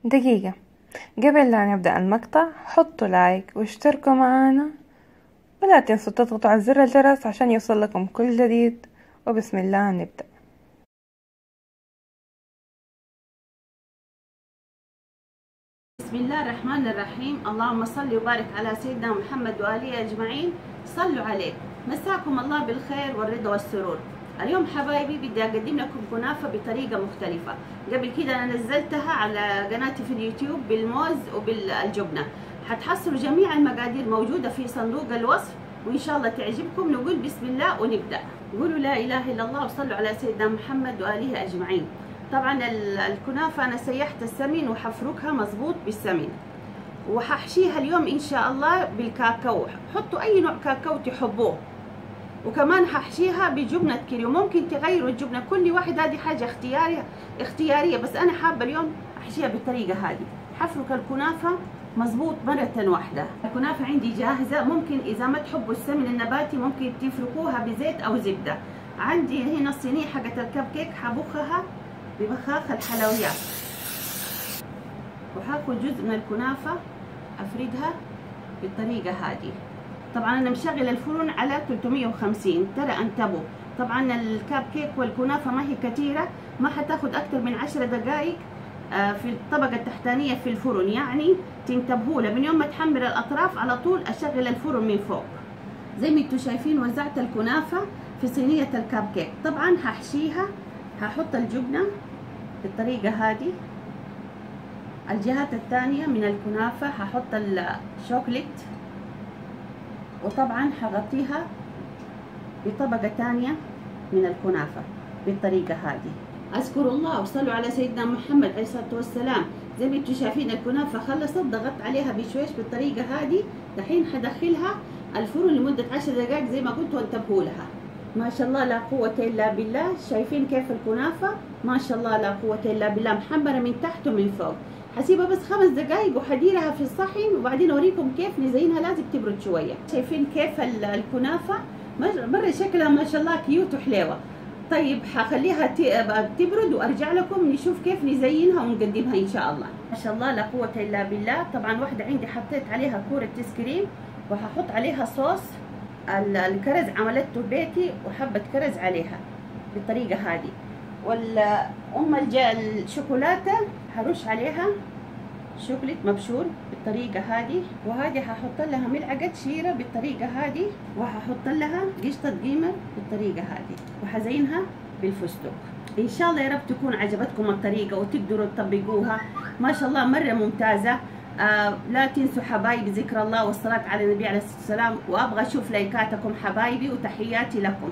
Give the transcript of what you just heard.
دقيقة قبل لا نبدأ المقطع، حطوا لايك واشتركوا معانا، ولا تنسوا تضغطوا على زر الجرس عشان يوصل لكم كل جديد. وبسم الله نبدأ. بسم الله الرحمن الرحيم. اللهم صل وبارك على سيدنا محمد وآله أجمعين. صلوا عليه. مساكم الله بالخير والرضا والسرور. اليوم حبايبي بدي أقدم لكم كنافة بطريقة مختلفة. قبل كده أنا نزلتها على قناتي في اليوتيوب بالموز وبالجبنة. حتحصلوا جميع المقادير موجودة في صندوق الوصف، وإن شاء الله تعجبكم. نقول بسم الله ونبدأ. قولوا لا إله إلا الله وصلوا على سيدنا محمد وآله أجمعين. طبعا الكنافة أنا سيحت السمن وحفركها مظبوط بالسمن، وححشيها اليوم إن شاء الله بالكاكاو. حطوا أي نوع كاكاو تحبوه، وكمان ححشيها بجبنة كيري، وممكن تغيروا الجبنة، كل واحد هذه حاجة اختيارية، بس أنا حابة اليوم أحشيها بالطريقة هذه. حفرك الكنافة مظبوط مرة واحدة. الكنافة عندي جاهزة، ممكن إذا ما تحبوا السمن النباتي ممكن تفركوها بزيت أو زبدة. عندي هنا الصينية حقت الكب كيك، حبخها ببخاخ الحلويات، وحاخد جزء من الكنافة أفردها بالطريقة هذه. طبعا أنا مشغل الفرن على 350. ترى انتبهوا، طبعا الكاب كيك والكنافة ما هي كتيرة، ما حتاخد أكتر من 10 دقائق في الطبقة التحتانية في الفرن، يعني تنتبهوا له من يوم ما تحمر الأطراف على طول أشغل الفرن من فوق. زي ما انتم شايفين وزعت الكنافة في صينية الكاب كيك. طبعا هحشيها، هحط الجبنة بالطريقة هذه. الجهات الثانية من الكنافة هحط الشوكليت، وطبعا هغطيها بطبقة ثانية من الكنافة بالطريقة هذه. أذكر الله وصلوا على سيدنا محمد عليه الصلاة والسلام. زي ما انتم شايفين الكنافة خلصت، ضغطت عليها بشويش بالطريقة هذه. دحين حدخلها الفرن لمدة 10 دقائق زي ما قلت، وانتبهوا لها. ما شاء الله لا قوة إلا بالله. شايفين كيف الكنافة؟ ما شاء الله لا قوة إلا بالله، محمرة من تحت ومن فوق. حسيبها بس 5 دقائق وحديرها في الصحن، وبعدين أوريكم كيف نزينها. لازم تبرد شوية. شايفين كيف الكنافة؟ مرة شكلها ما شاء الله كيوت وحلوة. طيب حخليها تبرد وأرجع لكم نشوف كيف نزينها ونقدمها إن شاء الله. ما شاء الله لا قوة إلا بالله. طبعا واحدة عندي حطيت عليها كورة تسكريم، وهحط عليها صوص الكرز عملته بيتي، وحبة كرز عليها بالطريقة هذه. الشوكولاتة هرش عليها شوكولات مبشور بالطريقة هذه. وهذه هحط لها ملعقة شيرة بالطريقة هذه، وهحط لها قشطة قيمة بالطريقة هذه، وحزينها بالفستق. إن شاء الله يا رب تكون عجبتكم الطريقة وتقدروا تطبقوها. ما شاء الله مرة ممتازة. لا تنسوا حبايبي ذكر الله والصلاة على النبي عليه الصلاة والسلام، وأبغى أشوف لايكاتكم حبايبي، وتحياتي لكم.